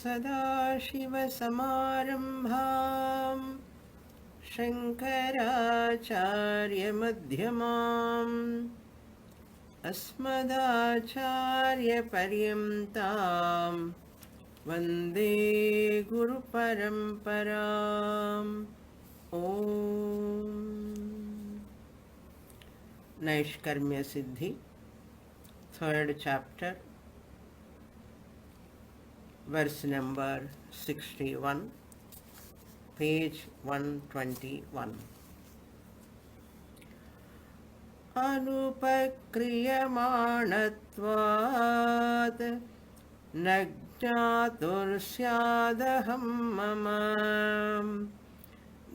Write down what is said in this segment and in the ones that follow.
सदाशिवसमारम्भां शङ्कराचार्यमध्यमाम् अस्मदाचार्यपर्यन्तां वन्दे गुरुपरम्पराम्। ॐ Naishkarmya Siddhi, 3rd chapter, verse number 61, page 121. Anupakriyamāṇatvad najñāturshyādaham mama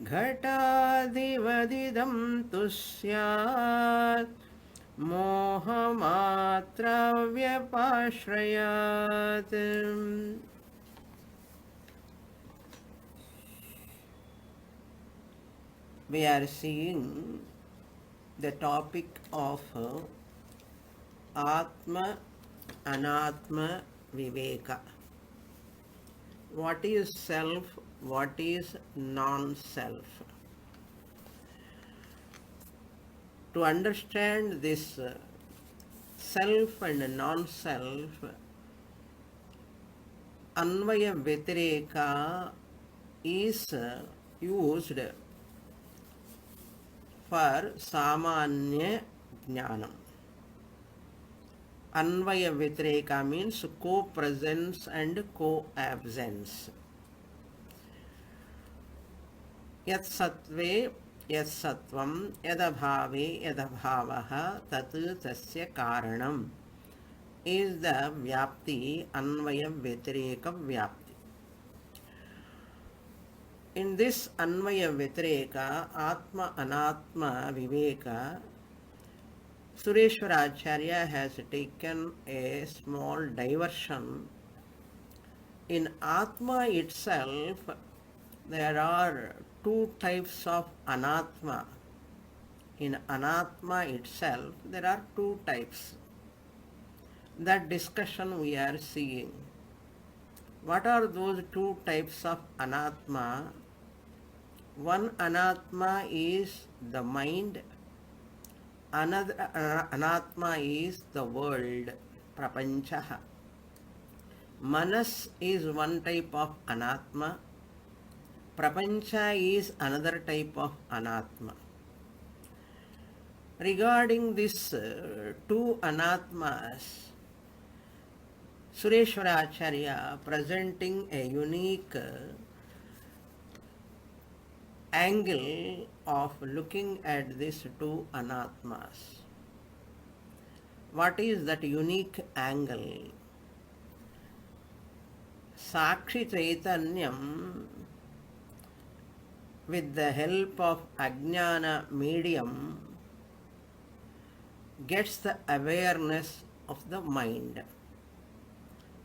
घटादिवदिदं तु स्यात् मोहमात्रव्यपाश्रयात्। We are seeing the topic of Atma Anatma Viveka. What is self? What is non-self? To understand this self and non-self, Anvaya Vyatireka is used for Samanya Jnanam. Anvaya Vyatireka means co-presence and co-absence. Yat sattve yat sattvam yadabhave yadabhavaha tat tasya karanam is the vyapti, anvaya vyatireka vyapti. In this anvaya vyatireka, atma anatma viveka, Sureśvara has taken a small diversion. In atma itself, there are two types of anatma. In anatma itself, there are two types. That discussion we are seeing. What are those two types of anatma? One anatma is the mind. Another anatma is the world, prapanchaha. Manas is one type of anatma. Prapancha is another type of anatma. Regarding these two anatmas, Sureśvara presenting a unique angle of looking at these two anatmas. What is that unique angle? Sakshi Chaitanyam, with the help of Ajnana medium, gets the awareness of the mind.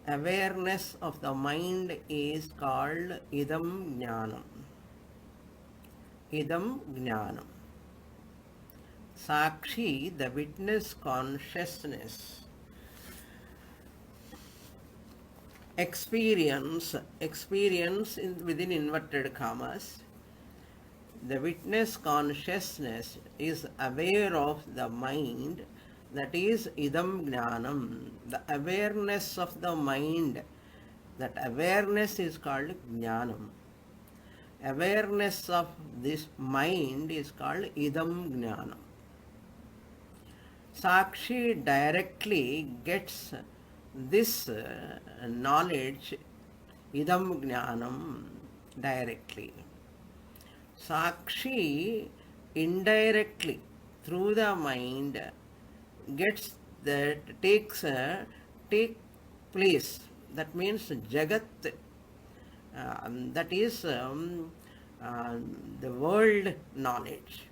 Awareness of the mind is called Idam Jnanam. Idam Jnanam. Sakshi, the witness consciousness, experience within inverted commas, the witness consciousness is aware of the mind, that is idam jnanam. The awareness of the mind, that awareness is called jnanam. Awareness of this mind is called idam jnanam. Sakshi directly gets this knowledge, idam jnanam, directly. Sakshi indirectly through the mind gets that take place. That means Jagat, that is the world knowledge.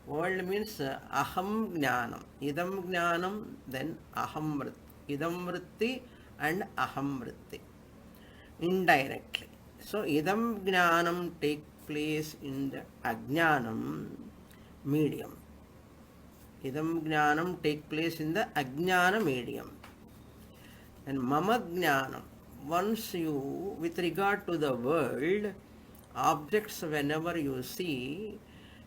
World means aham jnanam, idam jnanam, then aham vritti, idam vritti and aham vritti, indirectly. So idam jnanam take place in the ajnanam medium. Idam jnanam take place in the ajnana medium. And mama jnanam, once you, with regard to the world, objects whenever you see,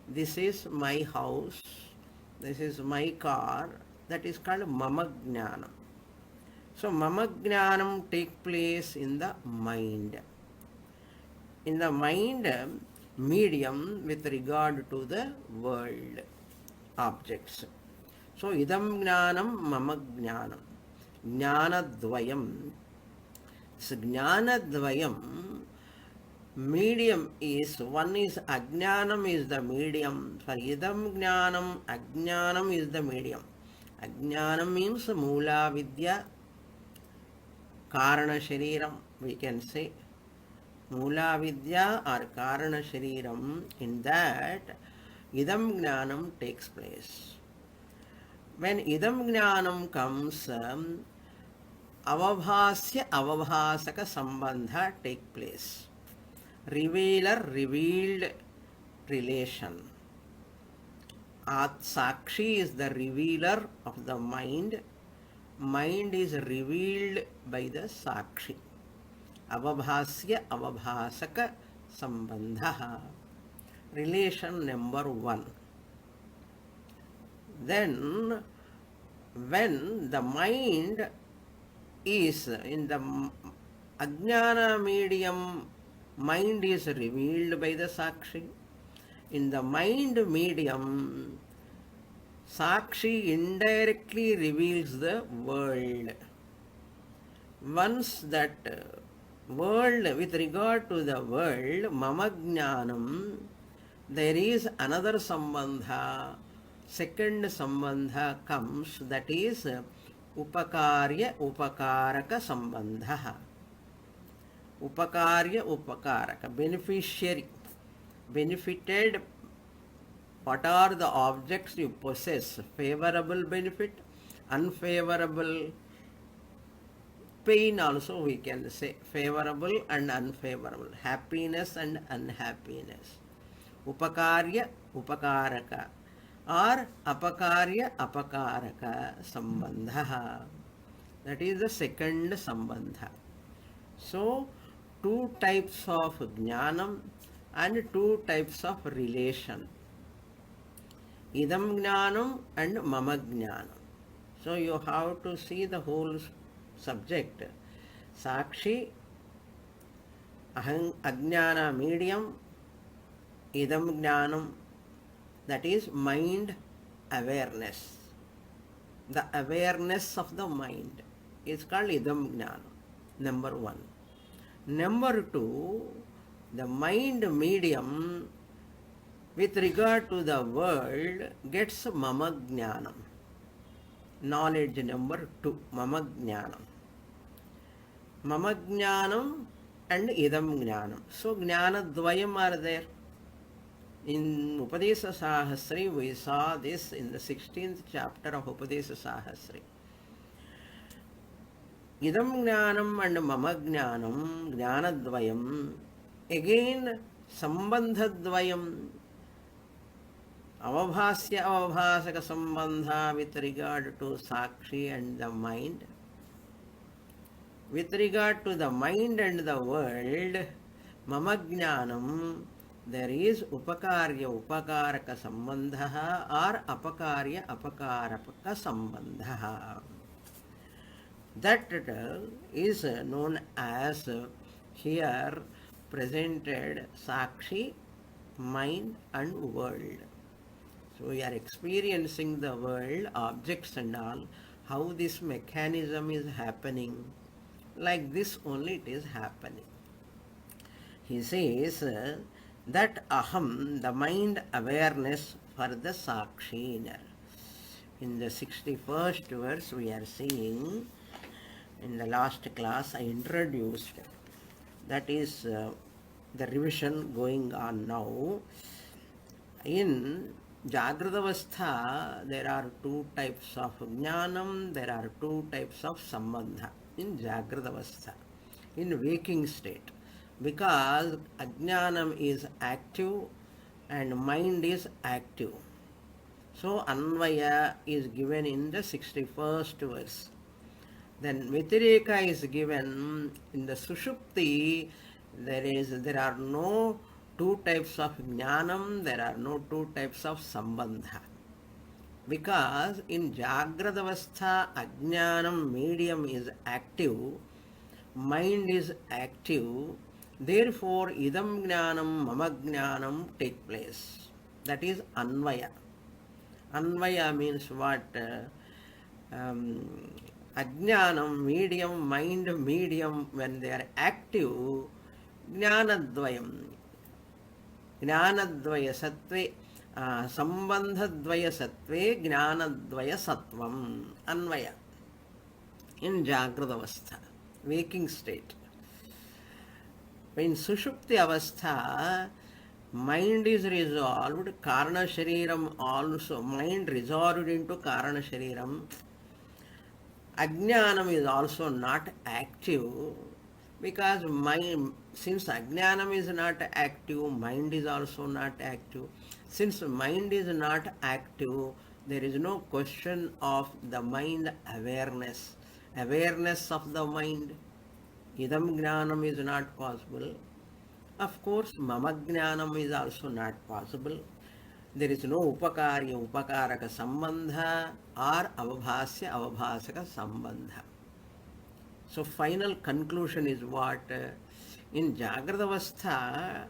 this is my house, this is my car, that is called mama jnanam. So mama jnanam take place in the mind. In the mind medium with regard to the world objects. So idam jnanam mama jnanam. Jnanadvayam. So jnanadvayam medium is, one is ajnanam is the medium. For idam jnanam, ajnanam is the medium. Ajnanam means mula vidya, karana shariram, we can say. Mula vidya or karana shariram, in that idam jnanam takes place. When idam jnanam comes, avabhasya avabhasaka sambandha take place. Revealer revealed relation. Sakshi is the revealer of the mind. Mind is revealed by the Sakshi. Avabhasya avabhasaka sambandha. Relation number 1. Then, when the mind is in the ajnana medium, mind is revealed by the Sakshi. In the mind medium, Sakshi indirectly reveals the world. Once that world, with regard to the world, mama jnanam, there is another sambandha, second sambandha comes, that is upakarya upakaraka sambandha. Upakarya upakaraka, beneficiary, benefited. What are the objects you possess? Favorable benefit, unfavorable pain also we can say, favorable and unfavorable, happiness and unhappiness. Upakarya upakaraka or apakarya apakaraka sambandha. That is the second sambandha. So, two types of jnanam and two types of relation. Idam jnanam and mama jnanam. So, you have to see the whole subject. Sakshi, ajnana medium, idam jnanam, that is mind awareness. The awareness of the mind is called idam jnanam. Number 1. Number 2, the mind medium with regard to the world gets mama jnanam. Knowledge number 2, mama jnanam. Mama jnanam and idam jnanam. So jnana dvayam are there. In Upadesa Sahasri, we saw this in the 16th chapter of Upadesa Sahasri. Idam jnanam and mama jnanam, jnanadvayam, again sambandhadvayam, avabhasya avabhasaka sambandha with regard to Sakshi and the mind. With regard to the mind and the world, mama jnanam, there is upakarya upakaraka sambandha or apakarya apakaraka sambandha. That is known as here presented Sakshi, mind and world. So we are experiencing the world, objects and all, how this mechanism is happening. Like this only it is happening. He says that aham, the mind awareness for the Sakshi. In the 61st verse we are seeing, in the last class I introduced, that is the revision going on now. In Jagratavastha, there are two types of jnanam, there are two types of sambandha in Jagratavastha, in waking state, because ajnanam is active and mind is active. So Anvaya is given in the 61st verse. Then Vyatireka is given in the Sushupti. There are no two types of Jnanam, there are no two types of Sambandha. Because in Jagradavastha, Ajnanam medium is active, mind is active, therefore Idam Jnanam, Mama Jnanam take place. That is Anvaya. Anvaya means what? Ajnanam, medium, mind, medium, when they are active, Jnanadvayam, Jnanadvaya Sattve, Sambandhadvaya Sattve, Jnanadvaya Sattvam, Anvaya, in Jagradavastha, waking state. In Sushupti Avastha, mind is resolved, Karana Shariram also, mind resolved into Karana Shariram. Ajnanam is also not active, because since Ajnanam is not active, mind is also not active. Since mind is not active, there is no question of the mind awareness. Awareness of the mind. Idam Jnanam is not possible. Of course, Mama Jnanam is also not possible. There is no Upakarya Upakaraka Sambandha or Avabhasya Avabhasaka Sambandha. So final conclusion is what? In Jagradavastha,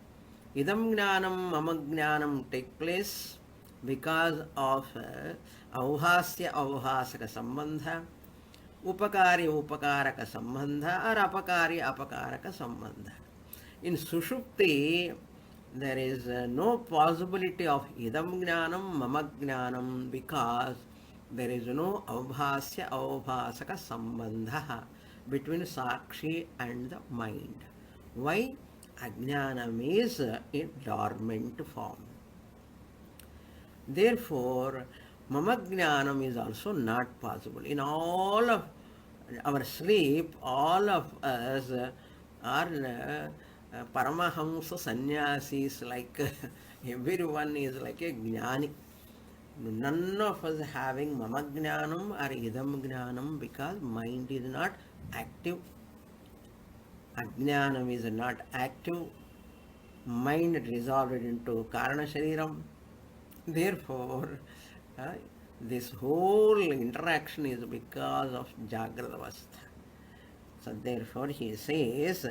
Idam Jnanam Mama Jnanam take place because of Avabhasya Avabhasaka Sambandha, Upakarya Upakaraka Sambandha or Apakarya Apakaraka Sambandha. In Sushupti, there is no possibility of Idam Jnanam, Mama Jnanam, because there is no Avabhasya Avabhasaka Sambandha between Sakshi and the mind. Why? Ajnanam is in dormant form. Therefore, Mama Jnanam is also not possible. In all of our sleep, all of us are Paramahamsa sannyasis, like everyone is like a jnani. None of us having Mama Jnanam or Idam Jnanam, because mind is not active. Ajnanam is not active. Mind resolved into Karana Shariram. Therefore, this whole interaction is because of Jagradavastha. So therefore he says,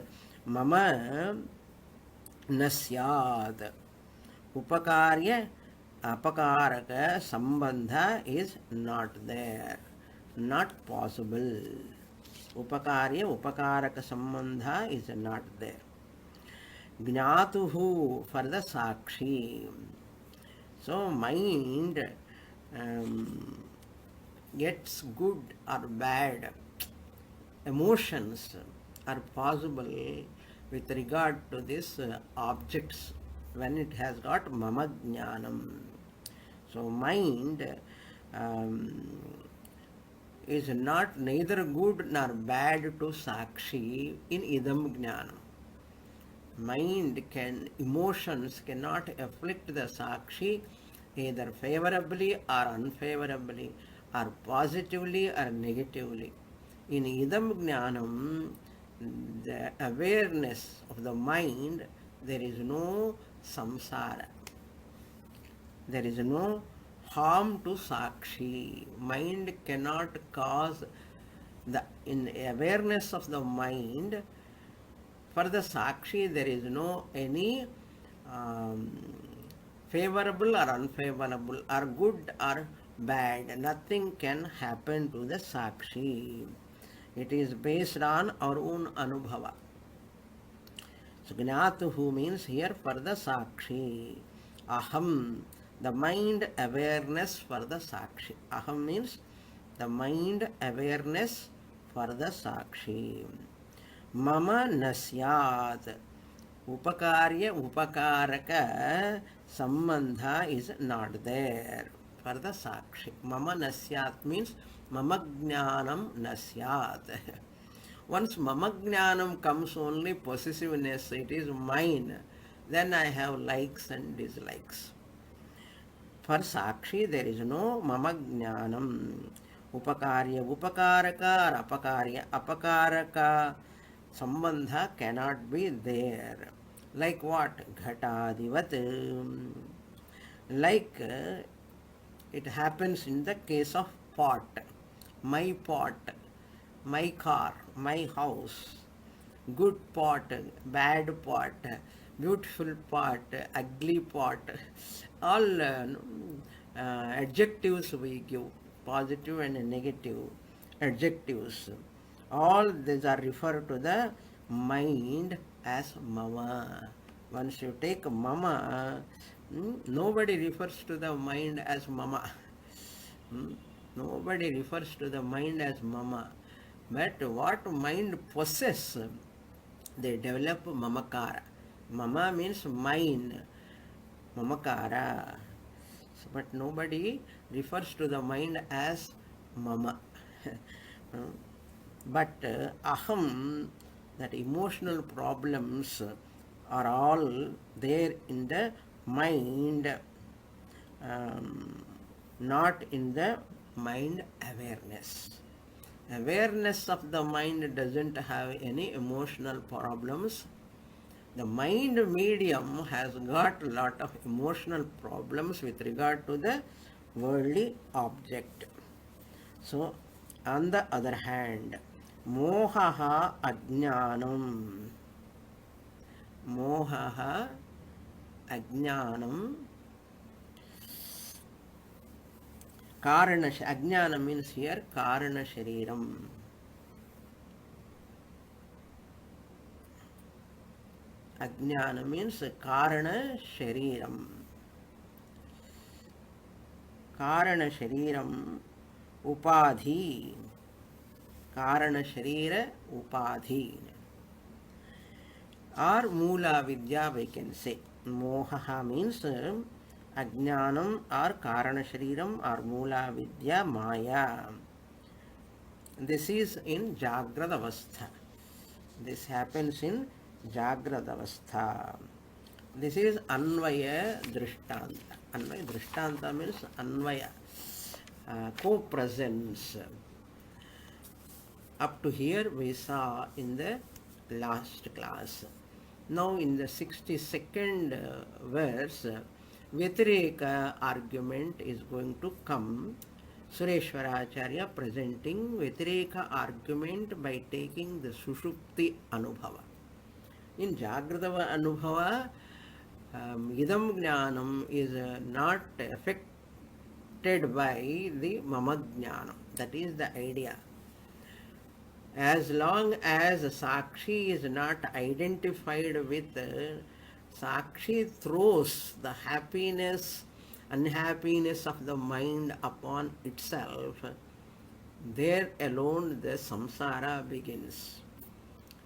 Mama nasyad. Upakarya apakaraka sambandha is not there, not possible. Upakarya upakaraka sambandha is not there. Jnatuhu for the sakshi. So mind gets good or bad. Emotions are possible with regard to these objects when it has got Mama Jnanam. So mind is not neither good nor bad to Sakshi in Idam Jnanam. Emotions cannot afflict the Sakshi either favorably or unfavorably, or positively or negatively. In Idam Jnanam, the awareness of the mind, there is no samsara. There is no harm to Sakshi. Mind cannot cause in awareness of the mind, for the Sakshi there is no any favorable or unfavorable, or good or bad. Nothing can happen to the Sakshi. It is based on our own anubhava. So Gnatuhu means here for the Sakshi. Aham, the mind awareness for the Sakshi. Aham means the mind awareness for the Sakshi. Mama nasyat. Upakarya upakaraka sambandha is not there for the Sakshi. Mama nasyat means Mama Jnanam nasyat. Once Mama Jnanam comes, only possessiveness, it is mine, then I have likes and dislikes. For Sakshi there is no Mama Jnanam. Upakarya upakaraka or apakarya apakaraka sambandha cannot be there. Like what? Ghatadivat. Like it happens in the case of pot. My pot, my car, my house. Good pot, bad pot, beautiful pot, ugly pot. All adjectives we give, positive and negative adjectives. All these are referred to the mind as mama. Once you take mama, nobody refers to the mind as mama. Nobody refers to the mind as mama. But what mind possess, they develop mamakara. Mama means mind, mamakara. But nobody refers to the mind as mama. But aham, that emotional problems are all there in the mind, not in the mind awareness. Awareness of the mind doesn't have any emotional problems. The mind medium has got a lot of emotional problems with regard to the worldly object. So, on the other hand, mohaha ajnanam. Mohaha ajnanam. Karana, ajnana means here karana shariram. Ajnana means karana shariram. Karana shariram upadhi. Karana sharira upadhi. Or mula vidya we can say. Mohaha means Ajnanam or Karana Shariram or Mula Vidya Maya. This is in Jagrada Avastha. This happens in Jagrada Avastha. This is Anvaya Drishtanta. Anvaya Drishtanta means Anvaya, co-presence. Up to here we saw in the last class. Now in the 62nd verse, Vyatireka argument is going to come. Sureśvara Acharya presenting Vyatireka argument by taking the Sushupti Anubhava. In Jagrada Anubhava, Idam Jnanam is not affected by the Mama Jnanam. That is the idea. As long as Sakshi is not identified with, Sakshi throws the happiness, unhappiness of the mind upon itself, there alone the samsara begins.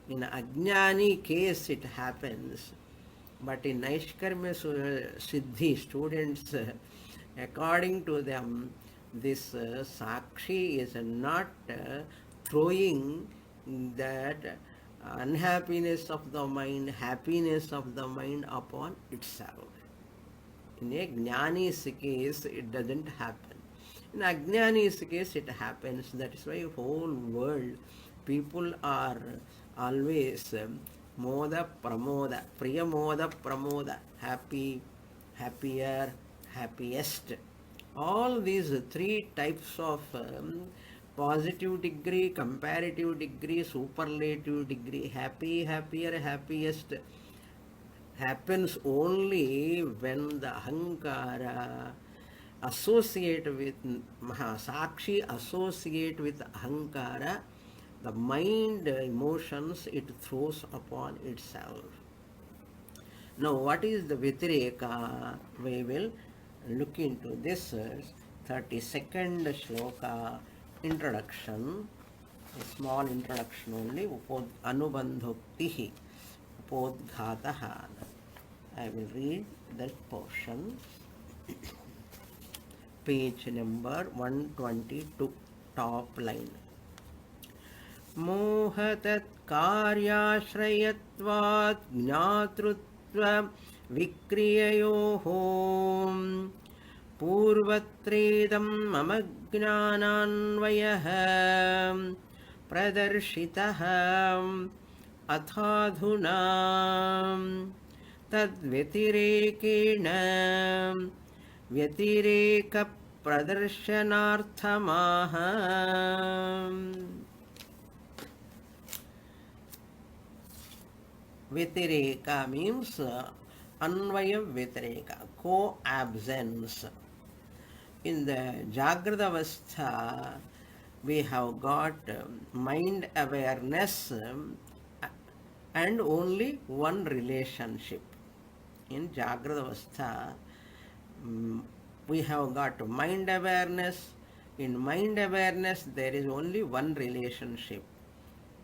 In Ajnani case it happens, but in Naishkarmya siddhi students, according to them, this Sakshi is not throwing that unhappiness of the mind, happiness of the mind upon itself. In a Jnani's case, it doesn't happen. In Ajnani's case, it happens. That is why whole world, people are always moda pramoda, priya moda pramoda, happy, happier, happiest. All these three types of positive degree, comparative degree, superlative degree, happy, happier, happiest, happens only when the Ahankara associate with Sakshi, associate with Ahankara, the mind, emotions, it throws upon itself. Now, what is the Vyatireka? We will look into this 32nd shloka. Introduction, a small introduction only, Anubandhoktihi, Upodghataha. I will read that portion. Page number 122, top line. Mohatat karyashrayatvat jnatrutva vikriyayoho पूर्वत्रेदं मम ज्ञानान्वयः प्रदर्शितः अथाधुना तद्व्यतिरेकेण व्यतिरेकप्रदर्शनार्थमाह. Vyatireka means Anvaya Vyatireka, co-absence. In the Jagrata Avastha, we have got mind awareness and only one relationship. In Jagrata Avastha, we have got mind awareness. In mind awareness, there is only one relationship.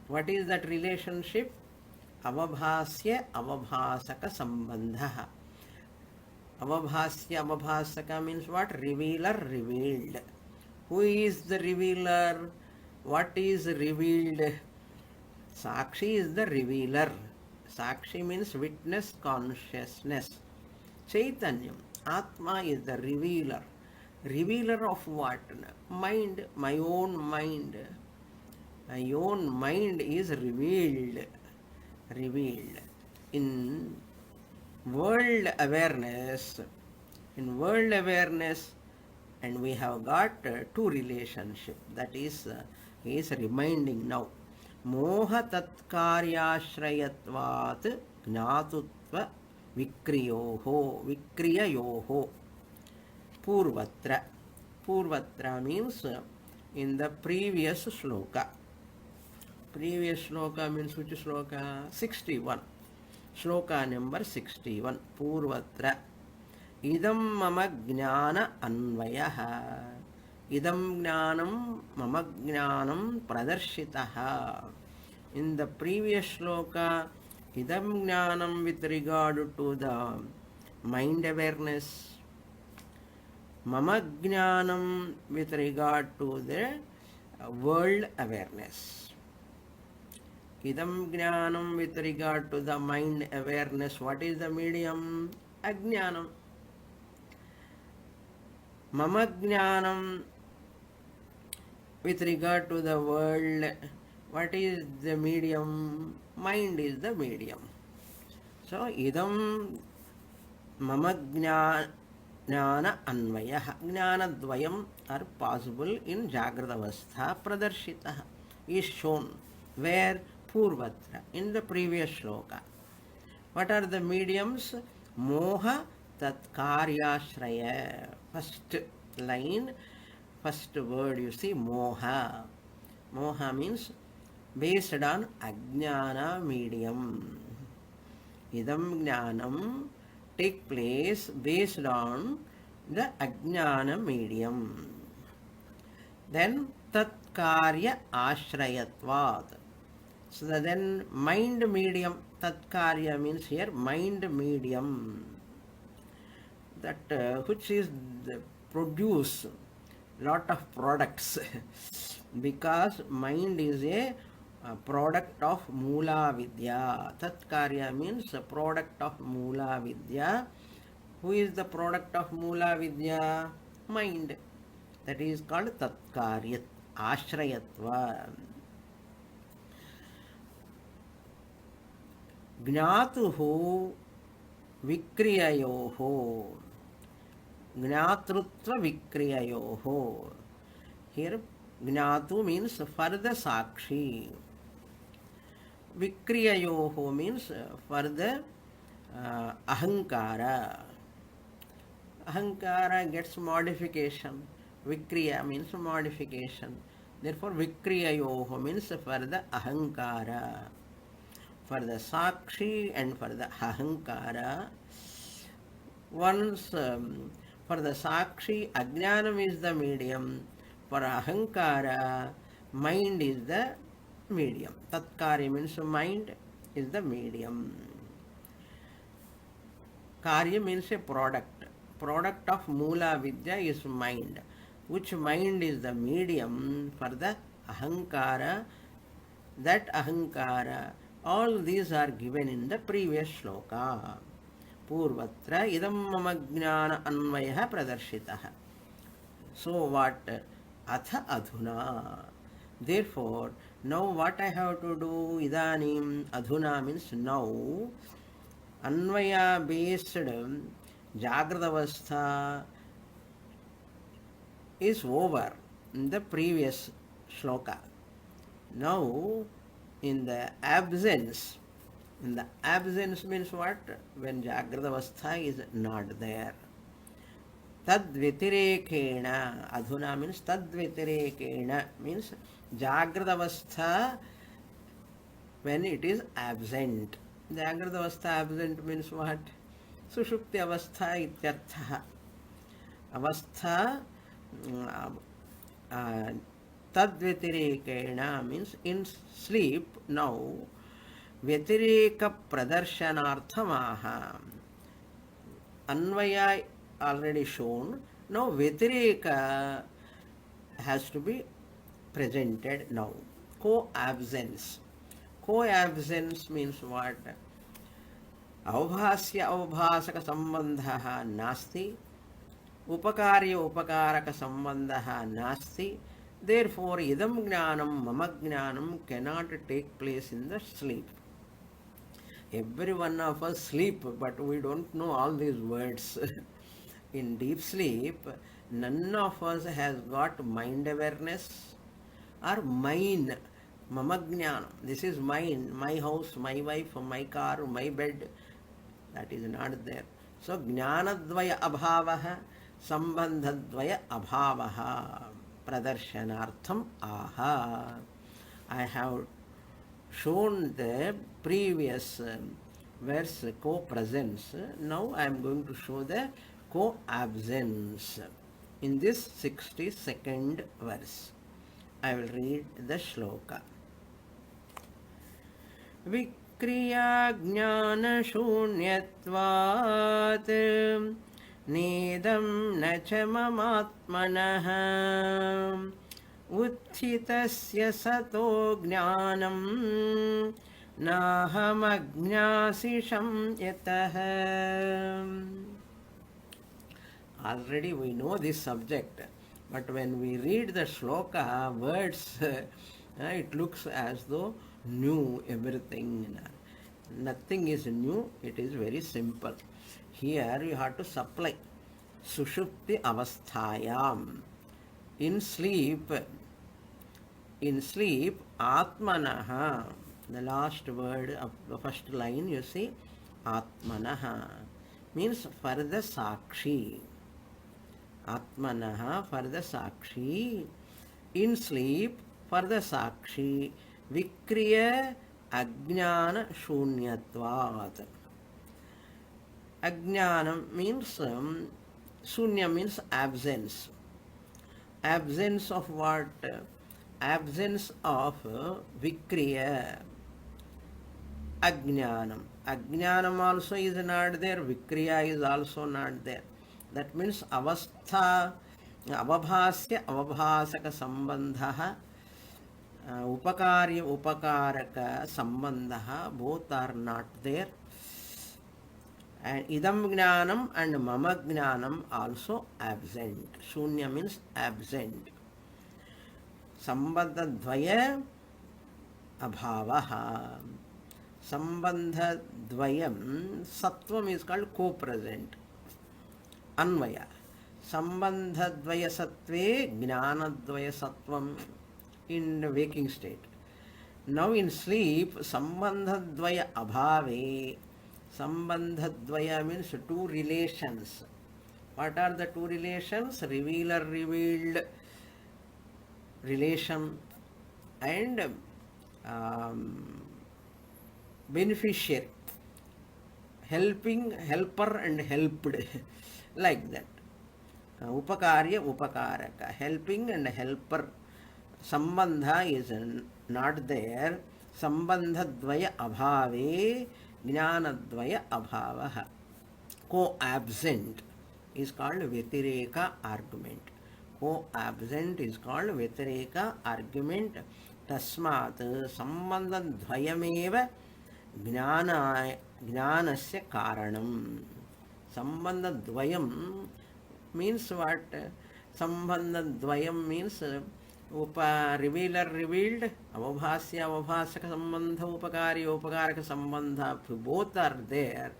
What is that relationship? Avabhasya avabhasaka sambandha. Avabhasya avabhasaka means what? Revealer, revealed. Who is the revealer? What is revealed? Sakshi is the revealer. Sakshi means witness, consciousness. Chaitanyam, Atma is the revealer. Revealer of what? Mind, my own mind. My own mind is revealed. Revealed. In world awareness, and we have got two relationships. That is, he is reminding now. Moha tatkaryashrayatvat gnatutva vikriyayoho. Purvatra. Purvatra means in the previous shloka. Previous shloka means which shloka? 61. Shloka number 61. Purvatra. Idam mama jnana anvayaha. Idam jnanam mama jnanam pradarshitaha. In the previous shloka, idam jnanam with regard to the mind awareness. Mama jnanam with regard to the world awareness. Idam jnanam with regard to the mind awareness. What is the medium? Ajnanam. Mama jnanam with regard to the world. What is the medium? Mind is the medium. So, idam mama jnana anvayaha. Jnana dvayam are possible in Jagrata Avastha. Pradarshitaha is shown. Where? Purvatra, in the previous shloka. What are the mediums? Moha tatkaryashraya. First line, first word you see, moha. Moha means based on ajnana medium. Idam jnanam take place based on the ajnana medium. Then tatkarya ashrayatvat. So then mind medium, tatkarya means here mind medium. That which is produce lot of products because mind is a product of Mula Vidya. Tatkarya means a product of Mula Vidya. Who is the product of Mula Vidya? Mind. That is called Tatkarya, Ashrayatva. Gnatuhu vikriyayoho. Gnatrutva vikriyayoho. Here Gnatu means for the Sakshi. Vikriyayoho means for the Ahankara. Ahankara gets modification. Vikriya means modification. Therefore Vikriyayoho means for the Ahankara. For the Sakshi and for the Ahankara. Once for the Sakshi, Ajnanam is the medium. For Ahankara, mind is the medium. Tatkarya means mind is the medium. Karya means a product. Product of Mula Vidya is mind. Which mind is the medium for the Ahankara? That Ahankara. All these are given in the previous shloka. पूर्वत्र इदं मम ज्ञान अन्वयः प्रदर्शितः. So what? Atha adhuna. Therefore, now what I have to do? Idanim adhuna means now. Anvaya based Jagrata Avastha is over in the previous shloka. Now, in the absence means what? When Jagrata Avastha is not there. Tad vitirekena, adhuna means tad vitirekena, means Jagrata Avastha when it is absent. Jagrata Avastha absent means what? Sushupti Avastha ityartha. Avastha Tadvatirekena means in sleep now. Vyatireka pradarshanarthamaha. Anvaya already shown. Now Vyatireka has to be presented now. Co-absence. Co-absence means what? Avbhasya avbhasaka sambandha nasti. Upakarya upakaraka sambandha nasti. Therefore, idam jnanam mama jnanam cannot take place in the sleep. Every one of us sleep, but we don't know all these words. In deep sleep, none of us has got mind awareness or mine, mama jnanam. This is mine, my house, my wife, my car, my bed. That is not there. So, jnanadvaya abhavaha, sambandhadvaya abhavaha. Pradarshanartham aha. I have shown the previous verse co-presence. Now I am going to show the co-absence in this 62nd verse. I will read the shloka. Vikriya jnana shunyatvat Nedam nacha mamatmanah uthitasya sato jnanam naham ajnasi shamyatah. Already we know this subject, but when we read the shloka words, it looks as though new everything. Nothing is new, it is very simple. Here you have to supply Sushupti Avasthayam. In sleep, Atmanaha. The last word of the first line you see, Atmanaha means for the Sakshi. Atmanaha for the Sakshi. In sleep for the Sakshi. Vikriya Ajnana Shunyatvat. Ajnanam means, Shunya means absence. Absence of what? Absence of Vikriya. Ajnanam. Ajnanam also is not there, Vikriya is also not there. That means Avastha, Avabhasya, Avabhasaka Sambandha, Upakarya, Upakaraka Sambandha, both are not there. And idam jnanam and mama jnanam also absent. Shunya means absent. Sambandha dvaya abhavaha. Sambandha dvayam, sattvam is called co-present. Anvaya. Sambandha dvaya sattve, jnana dvaya sattvam in the waking state. Now in sleep, sambandha dvaya abhave. Sambandhadvaya means two relations. What are the two relations? Revealer revealed relation and beneficiary. Helping, helper and helped. Like that. Upakarya, upakaraka. Helping and helper. Sambandha is not there. Sambandhadvaya abhave. Jnanadvaya abhavaha. Co-absent is called Vyatireka argument. Co-absent is called Vyatireka argument. Tasmat sambandhadvayameva jnanasya karanam. Sambandha dvayam means what? Sambandha dvayam means revealer revealed, avabhasya avabhasaka sambandha, upakari upakaraka sambandha. If both are there,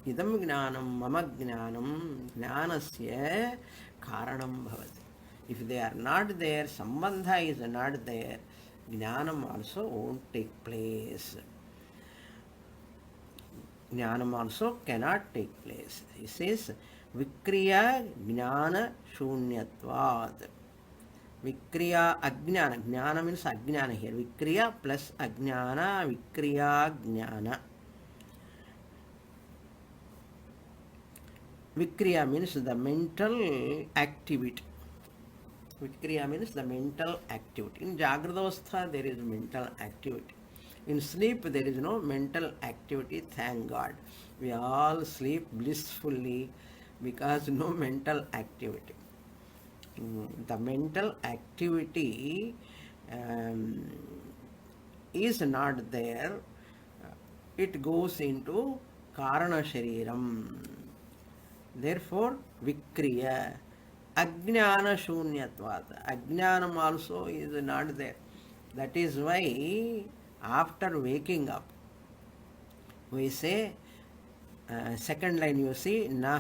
idam jnanam mama jnanam jnanasya karanam bhavati. If they are not there, sambandha is not there, jnanam also won't take place. Jnanam also cannot take place. He says, Vikriya Jnana Shunyatvad. Vikriya Ajnana. Jnana means Ajnana here. Vikriya plus Ajnana. Vikriya Jnana. Vikriya means the mental activity. Vikriya means the mental activity. In Jagradavastha there is mental activity. In sleep there is no mental activity, thank God. We all sleep blissfully because no mental activity. The mental activity is not there. It goes into Karana Shariram. Therefore, Vikriya. Ajnana Shunyatvat. Ajnanam also is not there. That is why after waking up, we say, second line you see, na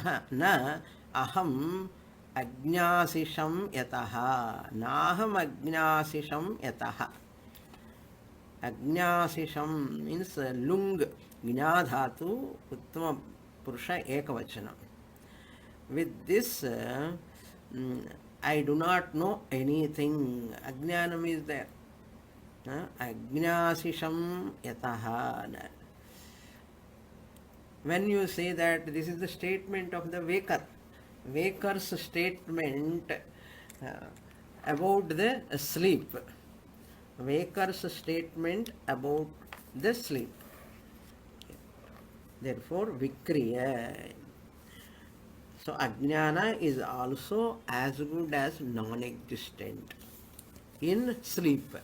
aham ajnasisham yataha. Naham ajnasisham yataha. Ajnasisham means lung, gnadhatu, uttama purusha ekavachana. With this, I do not know anything. Ajnanam is there. Ajnasisham yataha. When you say that this is the statement of the waker, waker's statement about the sleep. Waker's statement about the sleep. Therefore, Vikriya. So, Ajnana is also as good as non-existent in sleep.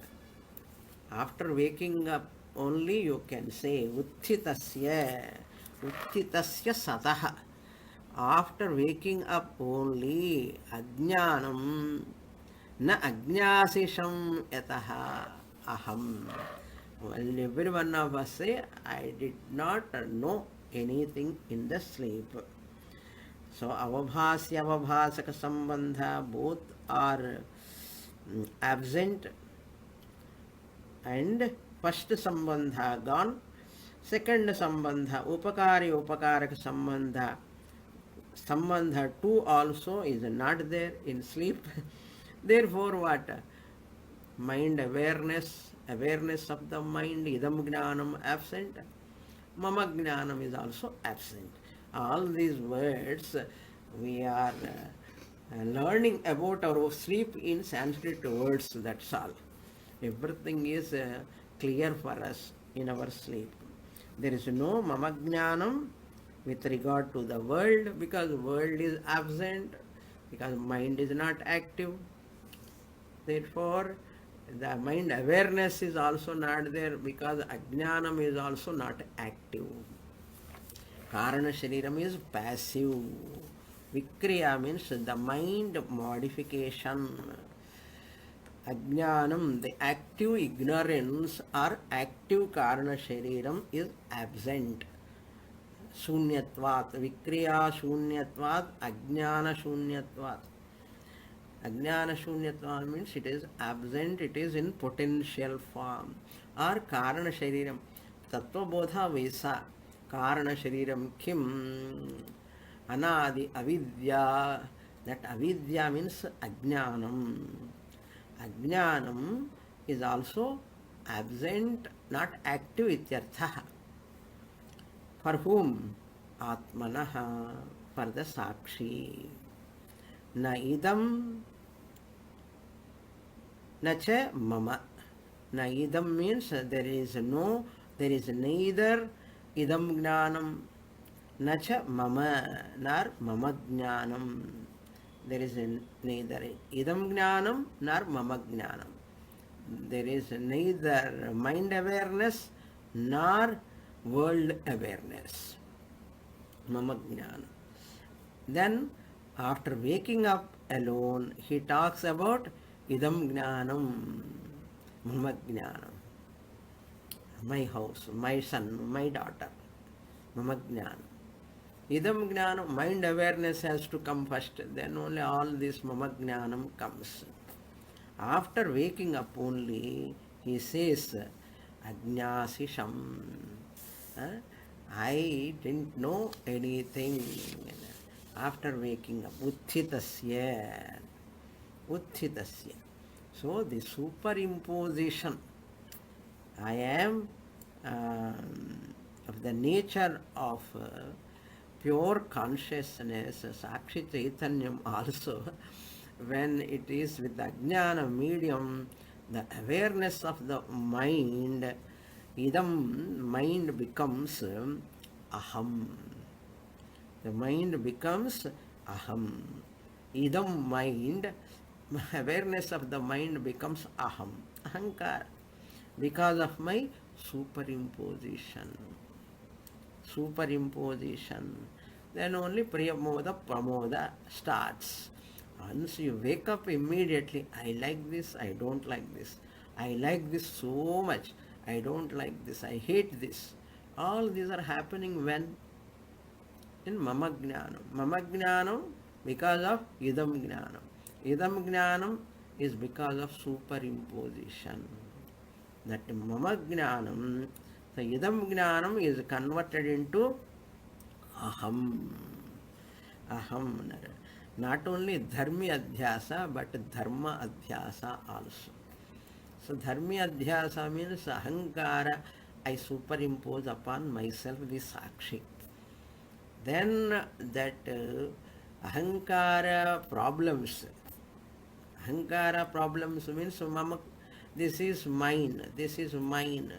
After waking up only you can say Uthitasya Sataha. After waking up only Ajnanam Na Ajnasisham Yataha Aham. Well, every one of us say, I did not know anything in the sleep. So, avabhasya avabhasaka sambandha, both are absent, and first sambandha gone, second sambandha, upakari upakaraka sambandha 2 also is not there in sleep. Therefore what? Mind awareness of the mind, idam jnanam absent, mama jnanam is also absent. All these words we are learning about our sleep in Sanskrit words, that's all. Everything is clear for us in our sleep. There is no mama jnanam with regard to the world, because world is absent, because mind is not active. Therefore, the mind awareness is also not there, because ajnanam is also not active. Karana Shariram is passive. Vikriya means the mind modification. Ajnanam, the active ignorance or active Karana Shariram is absent. Shunyatvat, Vikriya Shunyatvat, Ajnana Shunyatvat. Ajnana Shunyatvat means it is absent, it is in potential form. Or Karana Shariram, Tattva Bodha Vesa. Karana Shariram Kim Anadi Avidya. That Avidya means Ajnanam. Ajnanam is also absent, not active ityartha. For whom? Atmanaha, for the Sakshi. Na idam, na cha mama. Na idam means there is neither idam jnanam, na cha mama, nor mama jnanam. There is neither idam jnanam nor mama jnanam. There is neither mind awareness nor world awareness. Mama jnana. Then, after waking up alone, he talks about idam jnanam, mama jnanam, my house, my son, my daughter, mama jnanam. Idam jnanam, mind awareness has to come first, then only all this mama jnanam comes. After waking up only, he says, Ajñāsisham. I didn't know anything. After waking up, Uthitasya. Uthitasya. So the superimposition, I am of the nature of pure consciousness, Sakshi Chaitanyam also, when it is with the Ajnana medium, the awareness of the mind, idam, mind becomes aham. The mind becomes aham. Idam mind, awareness of the mind becomes aham, ahankara, because of my superimposition. Superimposition. Then only Priyamoda Pramoda starts. Once you wake up immediately, I like this, I don't like this. I like this so much, I don't like this, I hate this. All these are happening when? In Mama Jnanam. Mama Jnanam because of Idam Jnanam. Idam Jnanam is because of superimposition. That Mama Jnanam, the Idam Jnanam is converted into Aham. Aham. Not only Dharmi Adhyasa, but Dharma Adhyasa also. So Dharmi Adhyasa means Ahankara, I superimpose upon myself the Sakshi. Then that Ahankara problems means Mama, this is mine, this is mine.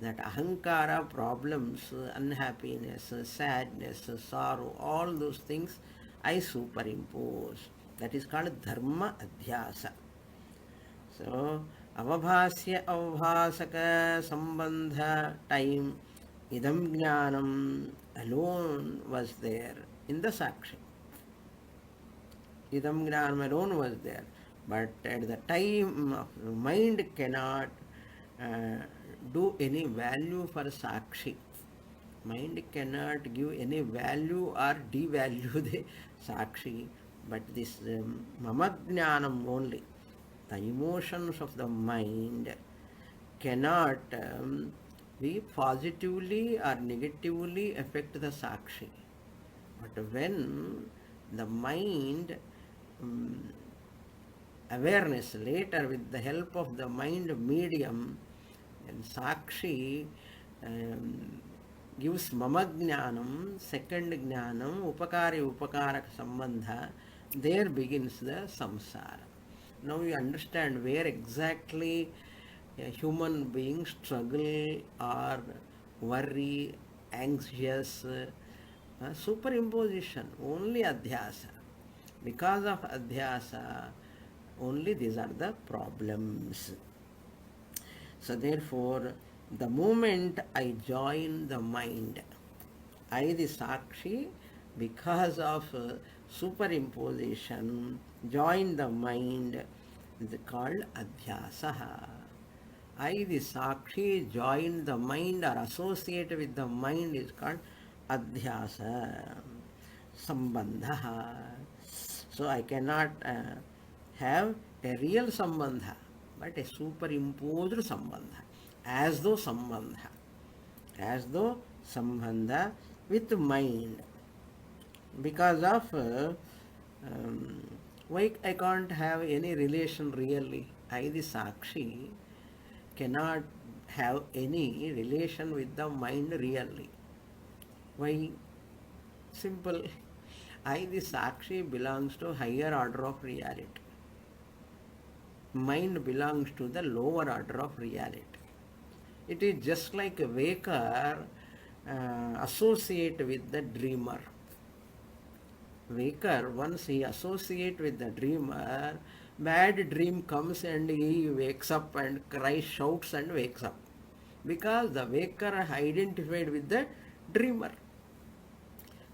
That Ahankara problems, unhappiness, sadness, sorrow, all those things I superimpose. That is called Dharma Adhyasa. So, Avabhasya Avabhasaka Sambandha time, Idam Jnanam alone was there in the Sakshi. Idam Jnanam alone was there. But at the time, mind cannot do any value for Sakshi. Mind cannot give any value or devalue the Sakshi, but this Mama Jnanam only, the emotions of the mind cannot be positively or negatively affect the Sakshi. But when the mind awareness later with the help of the mind medium, and Sakshi gives Mama Jnanam, second Jnanam, Upakari Upakaraka Sambandha, there begins the samsara. Now you understand where exactly a human being struggle or worry, anxious, superimposition, only adhyasa. Because of adhyasa, only these are the problems. So therefore, the moment I join the mind, I the Sakshi, because of superimposition, join the mind, is called Adhyasaha. I the Sakshi join the mind or associate with the mind is called Adhyasa, Sambandha. So I cannot have a real Sambandha, but a superimposed Sambandha, as though Sambandha with mind. Because of why I can't have any relation really? I the Sakshi cannot have any relation with the mind really. Why? Simple. I the Sakshi belongs to higher order of reality. Mind belongs to the lower order of reality. It is just like a waker associate with the dreamer. Waker, once he associate with the dreamer, bad dream comes and he wakes up and cries, shouts and wakes up. Because the waker identified with the dreamer.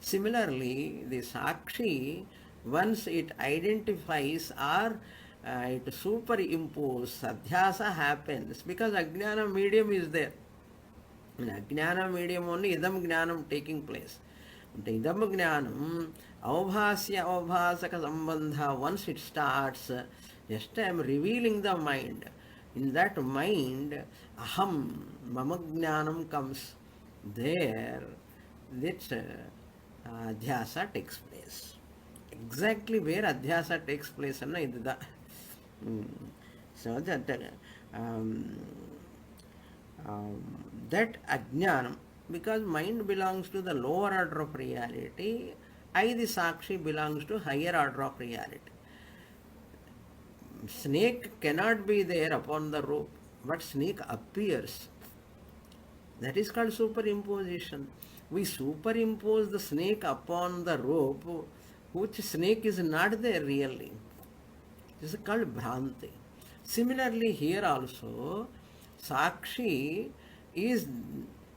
Similarly, the Sakshi, once it identifies or it superimposes, adhyasa happens because Ajnana medium is there. In Ajnana medium only idam jnanam taking place. But idam jnanam, avbhasya avbhasaka sambandha, once it starts, just I am revealing the mind. In that mind, aham, mama jnanam comes. There, this adhyasa takes place. Exactly where adhyasa takes place, so that ajnanam, because mind belongs to the lower order of reality, I, the Sakshi, belongs to higher order of reality. Snake cannot be there upon the rope, but snake appears. That is called superimposition. We superimpose the snake upon the rope, which snake is not there really. This is called Bhranti. Similarly, here also, Sakshi is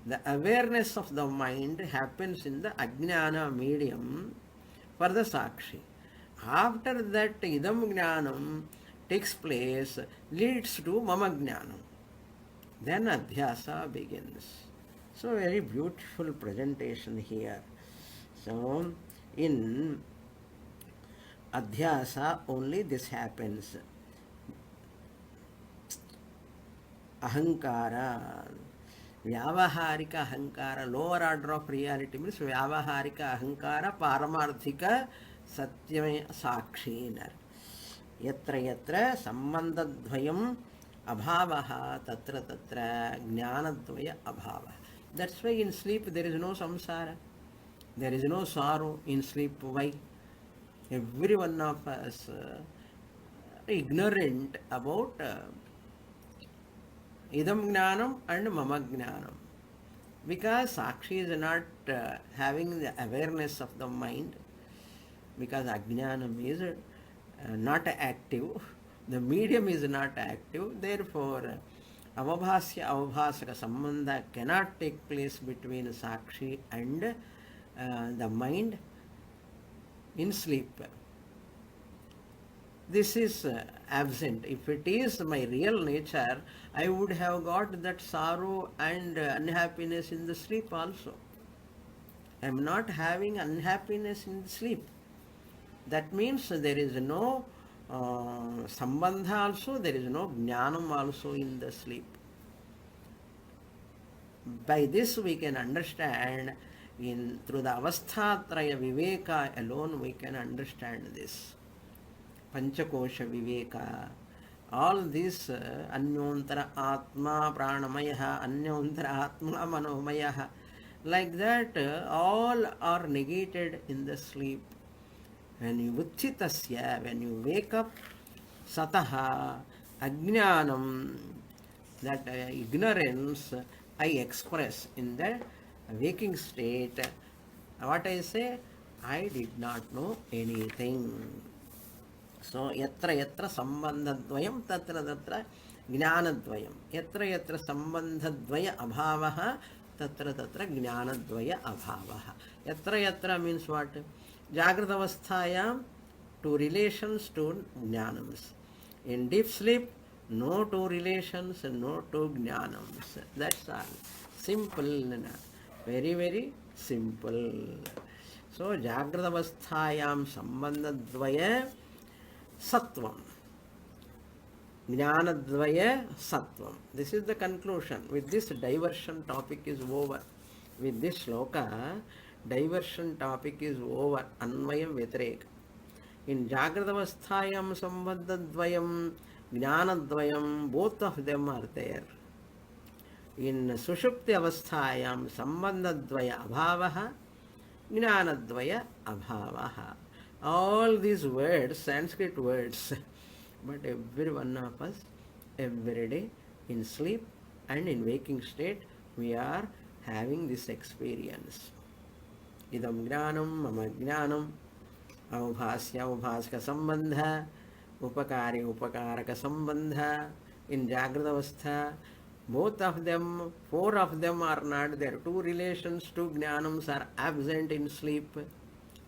the awareness of the mind happens in the Ajnana medium for the Sakshi. After that, Idam Jnanam takes place, leads to Mama Jnanam. Then Adhyasa begins. So, very beautiful presentation here. So, in Adhyasa only this happens. Ahankara, Vyavaharika Ahankara, lower order of reality means Vyavaharika Ahankara, Paramarthika Satyam Sakshiner. Yatra yatra sambandhadvayam abhavaha tatra tatra jnanadvaya abhava. That's why in sleep there is no samsara. There is no sorrow in sleep. Why? Every one of us ignorant about idam jnanam and mama jnanam. Because Sakshi is not having the awareness of the mind, because ajnanam is not active, the medium is not active, therefore avabhasya avabhasaka sambandha cannot take place between Sakshi and the mind in sleep. This is absent. If it is my real nature, I would have got that sorrow and unhappiness in the sleep also. I am not having unhappiness in the sleep. That means there is no sambandha also, there is no jnanam also in the sleep. By this we can understand, through the avasthatraya viveka alone we can understand this. Panchakosha viveka, all this anyontara atma pranamaya, anyontara atma manomaya, like that all are negated in the sleep. When you uthitasya, when you wake up, sataha, ajnanam, that ignorance I express in the waking state. What I say? I did not know anything. So, yatra yatra sambandhadvayam tatra tatra jnanadvayam. Yatra yatra sambandhadvaya abhavaha tatra tatra jnanadvaya abhavaha. Yatra yatra means what? Jagrata avasthayam, two relations, two jnanams. In deep sleep, no two relations, no two jnanams. That's all. Simple. Very, very simple. So, Jagrata avasthayam sambandhadvaya sattvam. Jnanadvaya sattvam. This is the conclusion. With this, diversion topic is over. With this shloka, diversion topic is over. Anvayam Vyatireka. In Jagrata avasthayam sambandhadvayam, jnanadvayam, both of them are there. In Sushupti avasthayam sambandhadvaya abhavaha, jnanadvaya abhavaha. All these words, Sanskrit words, but every one of us, every day, in sleep and in waking state, we are having this experience. Idam jnanam, mama jnanam, avbhasya avbhasaka sambandha, upakari upakaraka sambandha. In Jagrata avastha, Both of them, four of them are not there. Two relations, two jnanams are absent in sleep.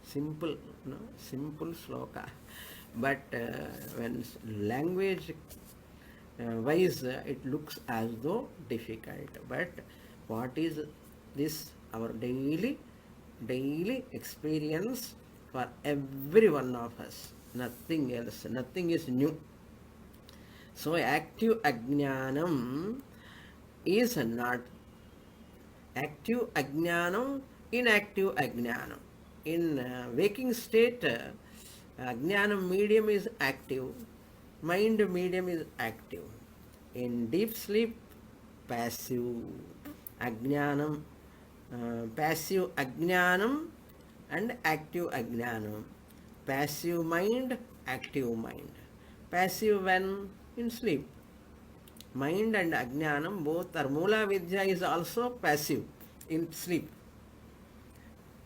Simple, no? Simple sloka. But when language wise, it looks as though difficult. But what is this? Our daily experience for every one of us. Nothing else. Nothing is new. So active ajnanam is not active ajnanam, inactive ajnanam. In waking state, ajnanam medium is active, mind medium is active. In deep sleep, passive ajnanam, passive ajnanam and active ajnanam. Passive mind, active mind. Passive when in sleep. Mind and ajnanam both are. Mula vidya is also passive in sleep.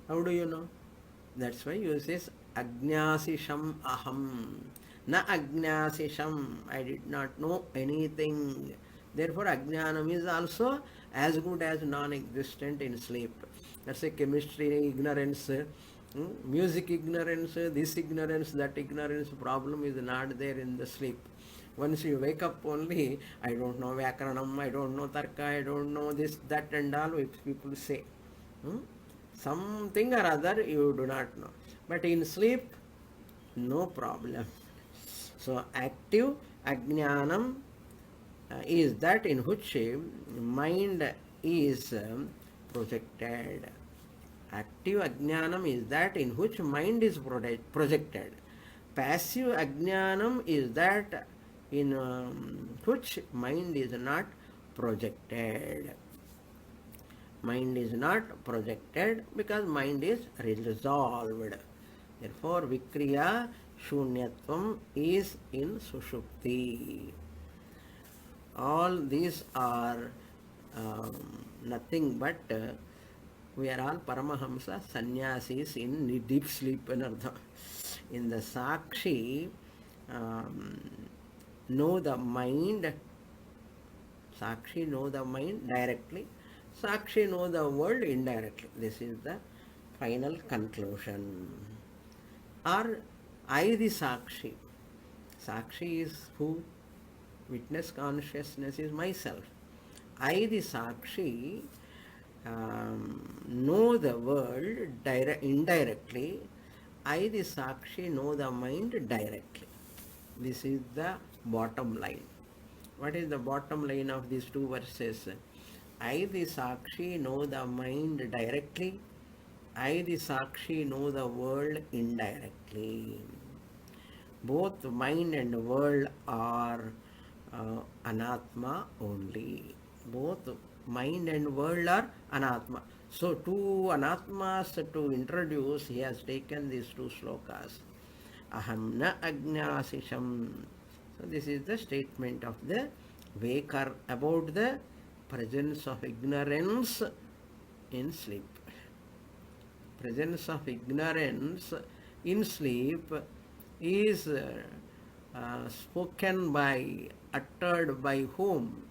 How do you know? That's why you says ajñāsisham aham. Na ajñāsisham. I did not know anything. Therefore ajnanam is also as good as non-existent in sleep. That's a chemistry ignorance, music ignorance, this ignorance, that ignorance problem is not there in the sleep. Once you wake up only, I don't know Vyakaranam, I don't know Tarka, I don't know this, that and all, which people say. Something or other you do not know. But in sleep, no problem. So active ajnanam is that in which mind is projected. Active ajnanam is that in which mind is projected. Passive ajnanam is that in which mind is not projected. Mind is not projected because mind is resolved. Therefore, Vikriya Shunyatvam is in Sushupti. All these are nothing but we are all Paramahamsa sannyasis in deep sleep. In the Sakshi, know the mind. Sakshi know the mind directly. Sakshi know the world indirectly. This is the final conclusion. Or Ādi Sakshi. Sakshi is who? Witness consciousness is myself. Ādi Sakshi know the world indirectly. Ādi Sakshi know the mind directly. This is the bottom line. What is the bottom line of these two verses? Ādi Sakshi know the mind directly. Ādi Sakshi know the world indirectly. Both mind and world are anatma only. Both mind and world are anatma. So two anatmas to introduce, he has taken these two slokas. Aham na ajñāsisham. So this is the statement of the waker about the presence of ignorance in sleep. Presence of ignorance in sleep is spoken by, uttered by whom?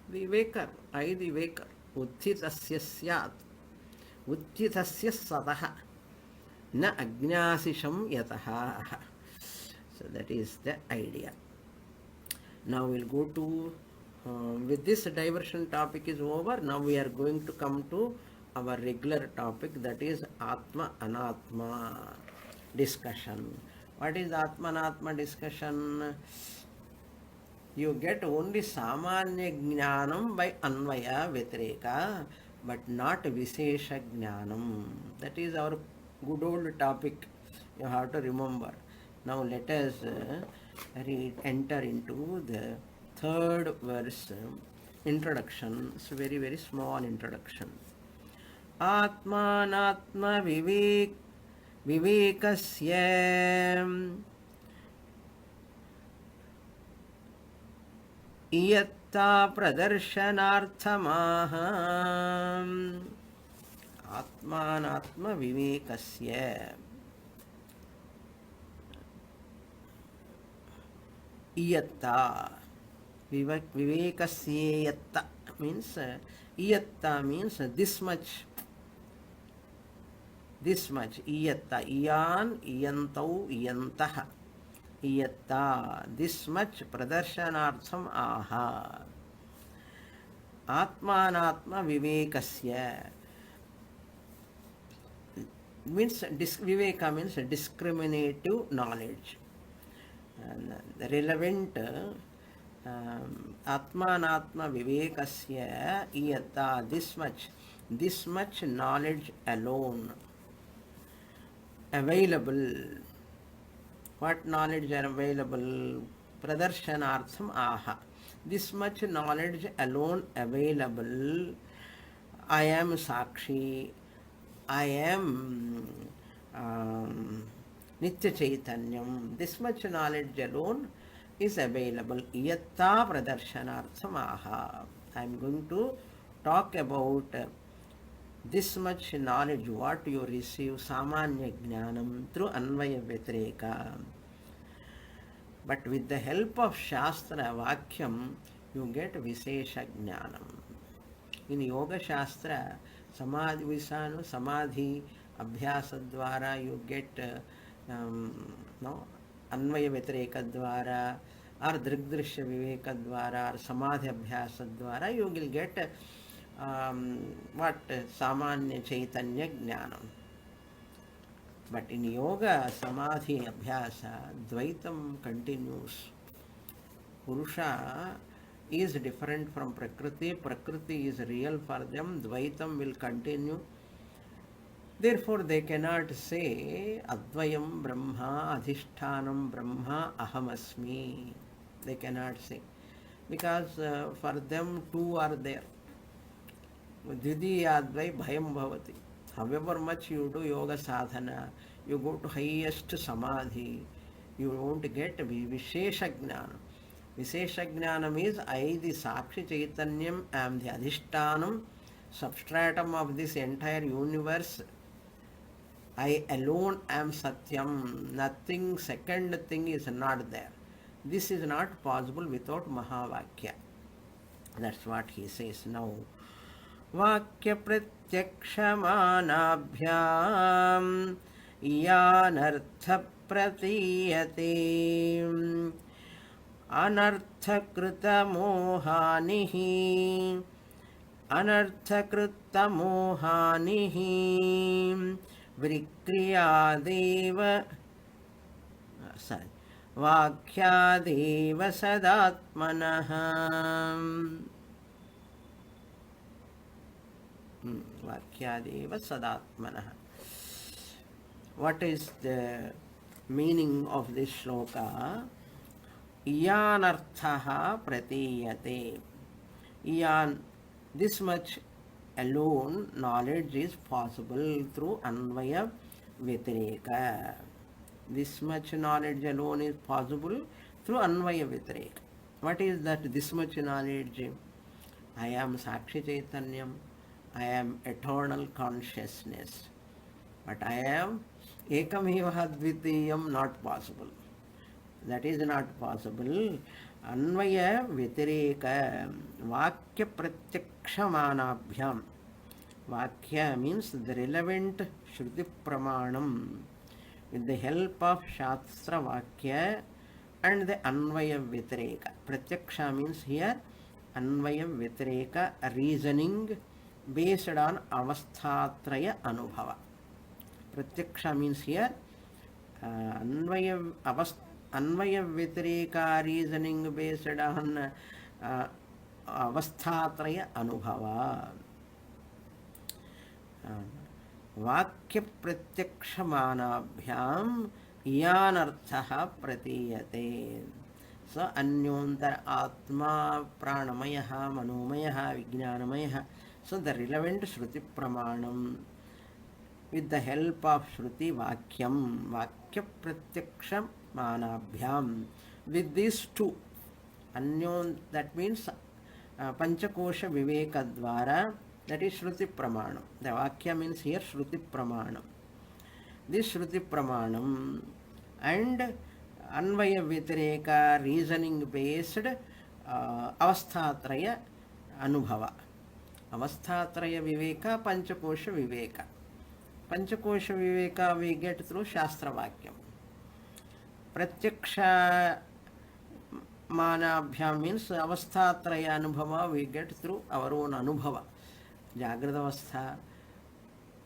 The waker, I the waker. Utthitasya syat. Utthitasya sataha. Na ajñāsisham yataha. So that is the idea. Now we'll go to, with this diversion topic is over, now we are going to come to our regular topic, that is Atma Anatma discussion. What is Atma Anatma discussion? You get only Samanya Jnanam by Anvaya Vyatireka, but not Vishesha Jnanam. That is our good old topic. You have to remember. Now let us enter into the third verse, introduction. It's a very, very small introduction. Atmanatma vivekasya iyatta pradarshanarthamaha. Atmanatma vivekasya iyatta vivekasya yatta. means iyatta means this much. This much. Iyatta. Iyan, iyantau, iyantaha. Iyatta. This much pradarshanaartham aha. Atmanatma vivekasya. Means viveka means discriminative knowledge. And the relevant atmanatma vivekasya iyata, this much knowledge alone available. What knowledge are available? Pradarshanartham aha. This much knowledge alone available. I am Sakshi. I am Nitya Chaitanyam. This much knowledge alone is available. Iyatta Pradarshanartham aha. I am going to talk about this much knowledge, what you receive, Samanya Jnanam, through Anvaya Vyatireka. But with the help of Shastra, Vakyam, you get Visesha Jnanam. In Yoga Shastra, Samadhi Visanu, Samadhi Abhyasa Dvara, you get Anvaya Vyatireka Dvara, or Drigdrishya Viveka Dvara, or Samadhi Abhyasa Dvara, you will get Samanya Chaitanya Jnanam. But in Yoga, Samadhi Abhyasa, Dvaitam continues. Purusha is different from Prakriti. Prakriti is real for them. Dvaitam will continue. Therefore, they cannot say Advayam Brahma, Adhishṭhanam Brahma, Ahamasmi. They cannot say. Because for them two are there. Didi Advai Bhayam Bhavati. However much you do yoga sadhana, you go to highest samadhi, you won't get Vishesha Jnana. Vishesha Jnanam is I, the Sakshi Chaitanyam, am the Adhishṭhanam, substratum of this entire universe. I alone am Satyam. Nothing, second thing is not there. This is not possible without Mahavakya. That's what he says now. Vakya pratyakshamanabhyam yanartha pratiyate anarthakrita mohanihi vrikriyadeva vakyadeva sadatmanah. Vakyadeva sadatmanah. What is the meaning of this shloka? Iyanarthaha pratiyate. Iyan, this much alone knowledge is possible through Anvaya Vyatireka. This much knowledge alone is possible through Anvaya Vyatireka. What is that this much knowledge? I am Sakshi Chaitanyam. I am eternal consciousness. But I am Ekameva Advitiyam, not possible. That is not possible. Anvaya Vyatireka, Vakya Pratyakshamanabhyam. Vakya means the relevant Shruti Pramanam. With the help of Shastra Vakya and the Anvaya Vyatireka. Pratyaksha means here Anvaya Vyatireka, reasoning based on avasthatraya anubhava. Pratyaksha means here Anvaya Vyatireka, reasoning based on avasthatraya anubhava. Vakya pratyakshamanabhyam iyanarthaha pratiyate. So anyontar atma pranamayaha manomayaha vijnanamayaha. So the relevant Shruti Pramanam, with the help of Shruti Vakyam, Vakya Pratyaksha Manabhyam, with these two, Anyon, that means Panchakosha Viveka Dvara, that is Shruti Pramanam. The Vakya means here Shruti Pramanam. This Shruti Pramanam and Anvaya Vyatireka, reasoning based Avasthatraya Anubhava. Avasthatraya Viveka, Panchakosha Viveka. Panchakosha Viveka we get through Shastra Vakyam. Pratyaksha Manabhyam means Avasthatraya Anubhava we get through our own Anubhava. Jagrata Avastha,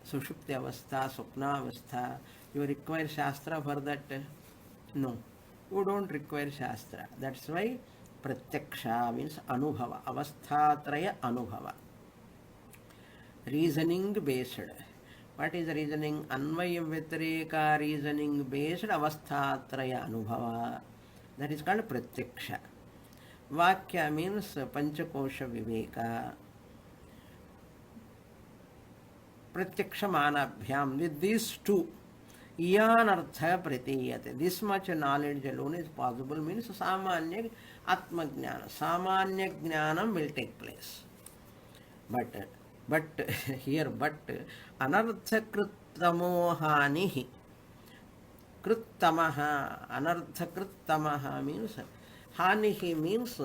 Sushupti Avastha, Swapna Avastha. You require Shastra for that? No. You don't require Shastra. That's why Pratyaksha means Anubhava. Avasthatraya Anubhava. Reasoning based. What is reasoning? Anvaya Vyatireka reasoning based Avasthatraya Anubhava. That is called Pratyaksha. Vakya means Panchakosha Viveka. Pratyaksha Manabhyam. With these two, Iyanartha Pratiyate. This much knowledge alone is possible means Samanya Atma Jnana. Samanya Jnanam will take place. But here, Anartha Krittamohanihi. Krittamaha, Anartha Krittamaha means, Hanihi means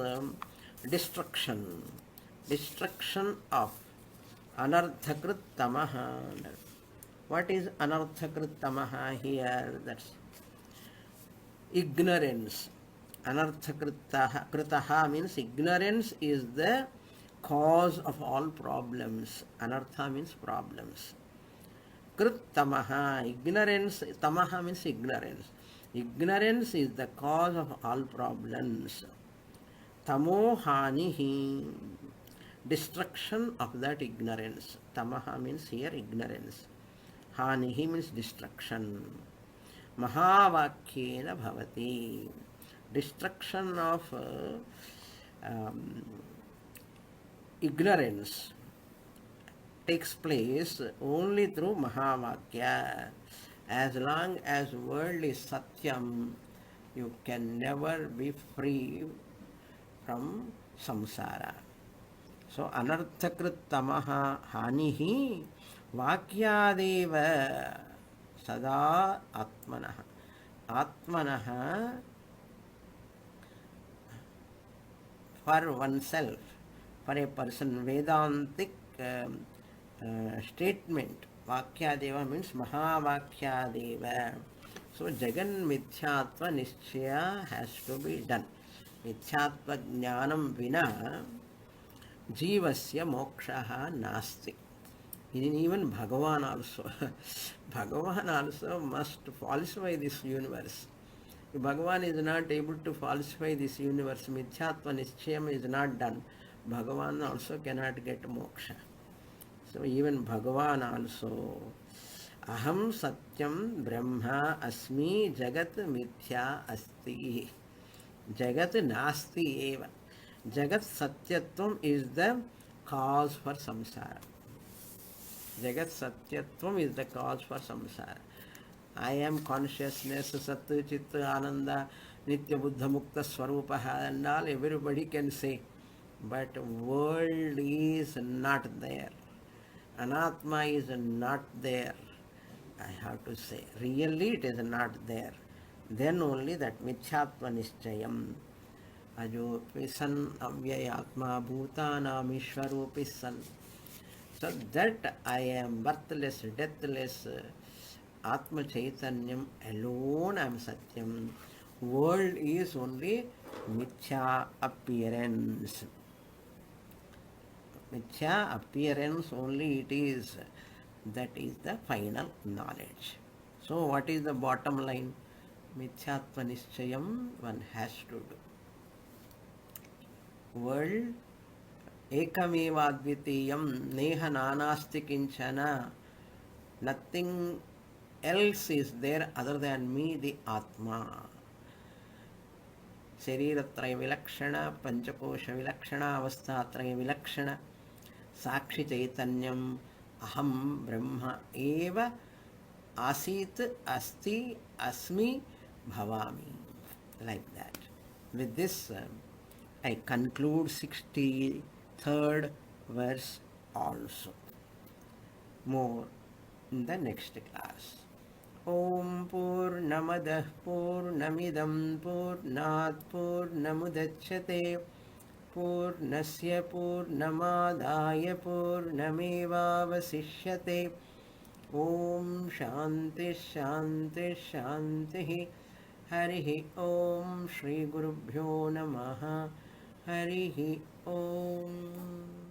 destruction. Destruction of Anartha Krittamaha. What is Anartha Krittamaha here? That's ignorance. Anartha Kritaha means ignorance is the cause of all problems. Anartha means problems. Krittamaha, ignorance, tamaha means ignorance. Ignorance is the cause of all problems. Tamohanihi, destruction of that ignorance. Tamaha means here ignorance. Hanihi means destruction. Mahavakyena bhavati, destruction of ignorance takes place only through Mahavakya. As long as world is Satyam, you can never be free from samsara. So, Anarthakrit Tamaha Hanihi Vakyadeva Sada Atmanaha. Atmanaha for oneself, for a person, Vedantic statement. Vakyadeva means Mahavakyadeva. So Jagan Mithyatva Nishchaya has to be done. Mithyatva Jnanam Vina Jivasya Mokshaha Nasti. Even Bhagavan also. Bhagavan also must falsify this universe. If Bhagavan is not able to falsify this universe, Mithyatva Nishchayam is not done, Bhagavan also cannot get moksha. So even Bhagavan also, Aham Satyam Brahma Asmi Jagat Mithya Asti. Jagat Nasti Eva. Jagat Satyatvam is the cause for samsara. Jagat Satyatvam is the cause for samsara. I am consciousness, Sat, Chit, Ananda, Nitya Buddha Mukta Swarupaha and all, everybody can say. But world is not there. Anatma is not there. I have to say, really it is not there. Then only that Mithyatva Nischayam. Ajopi san avyayatma bhutanam ishvaropi san. So that I am birthless, deathless, Atma Chaitanyam alone I am Satyam. World is only Mithya appearance. Mithya appearance only it is. That is the final knowledge. So what is the bottom line? Mithyatva Nischayam one has to do. World Ekameva Advitiyam Neha Nanasti Kinchana. Nothing else is there other than me, the Atma. Shariratraya Vilakshana, Panchakosha Vilakshana, Avasthatraya Vilakshana, Sakshi Chaitanyam, Aham Brahma Eva, Asit, Asti, Asmi, Bhavami. Like that. With this, I conclude 63rd verse also. More in the next class. Om Purnamadah Purnamidam Purnat Purnamudachyate पूर्णस्य पूर्णमादाय पूर्णमेवावशिष्यते। ॐ शान्ति शान्ति शान्तिः। हरिः ॐ श्रीगुरुभ्यो नमः। हरिः ॐ।